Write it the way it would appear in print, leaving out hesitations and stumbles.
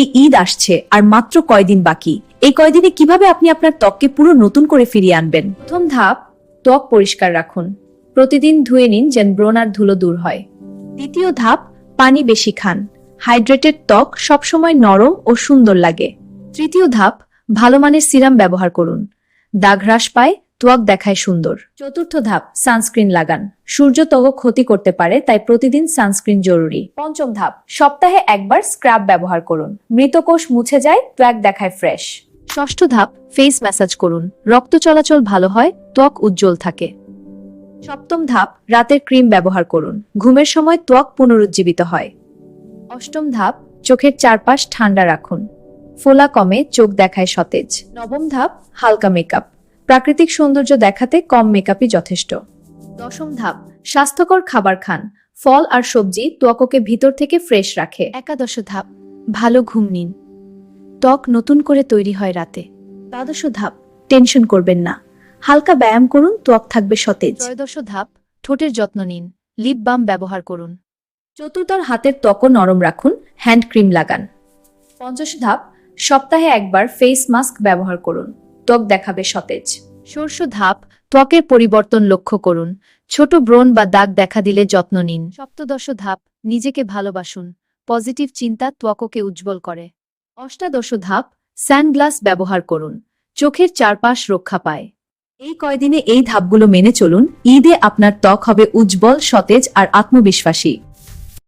এই ঈদ আসছে আর মাত্র কয়দিন বাকি। এই কয়দিনে কিভাবে আপনি আপনার ত্বককে পুরো নতুন করে ফিরিয়ে আনবেন? প্রথম ধাপ, ত্বক পরিষ্কার রাখুন। প্রতিদিন ধুয়ে নিন যেন ব্রণ আর ধুলো দূর হয়। দ্বিতীয় ধাপ, পানি বেশি খান। হাইড্রেটেড ত্বক সবসময় নরম ও সুন্দর লাগে। তৃতীয় ধাপ, ভালো মানের সিরাম ব্যবহার করুন। দাগ হ্রাস পায়, ত্বক দেখায় সুন্দর। চতুর্থ ধাপ, সানস্ক্রিন লাগান। সূর্য ত্বক ক্ষতি করতে পারে, তাই প্রতিদিন সানস্ক্রিন জরুরি। পঞ্চম ধাপ, সপ্তাহে একবার স্ক্রাব ব্যবহার করুন। মৃত কোষ মুছে যায়, ত্বক দেখায় ফ্রেশ। ষষ্ঠ ধাপ, ফেস ম্যাসাজ করুন। রক্ত চলাচল ভালো হয়, ত্বক উজ্জ্বল থাকে। সপ্তম ধাপ, রাতের ক্রিম ব্যবহার করুন। ঘুমের সময় ত্বক পুনরুজ্জীবিত হয়। অষ্টম ধাপ, চোখের চারপাশ ঠান্ডা রাখুন। ফোলা কমে, চোখ দেখায় সতেজ। নবম ধাপ, হালকা মেকআপ। প্রাকৃতিক সৌন্দর্য দেখাতে কম মেকআপই যথেষ্ট। দশম ধাপ, স্বাস্থ্যকর খাবার খান। ফল আর সবজি ত্বককে ভিতর থেকে ফ্রেশ রাখে। একাদশ ধাপ, ভালো ঘুম নিন। ত্বক নতুন করে তৈরি হয় রাতে। দ্বাদশ ধাপ, টেনশন করবেন না। হালকা ব্যায়াম করুন, ত্বক থাকবে সতেজ। ত্রয়োদশ ধাপ, ঠোঁটের যত্ন নিন। লিপ বাম ব্যবহার করুন। চতুর্থ, হাতের ত্বকও নরম রাখুন। হ্যান্ড ক্রিম লাগান। পঞ্চম ধাপ, সপ্তাহে একবার ফেস মাস্ক ব্যবহার করুন। ত্বক দেখাবে সতেজ। ষষ্ঠ ধাপ, ত্বকের পরিবর্তন লক্ষ্য করুন। ছোট ব্রণ বা দাগ দেখা দিলে যত্ন নিন। সপ্তদশ ধাপ, নিজেকে ভালোবাসুন। পজিটিভ চিন্তা ত্বককে উজ্জ্বল করে। অষ্টাদশ ধাপ, সানগ্লাস ব্যবহার করুন। চোখের চারপাশ রক্ষা পায়। এই কয়দিনে এই ধাপগুলো মেনে চলুন। ঈদে আপনার ত্বক হবে উজ্জ্বল, সতেজ আর আত্মবিশ্বাসী।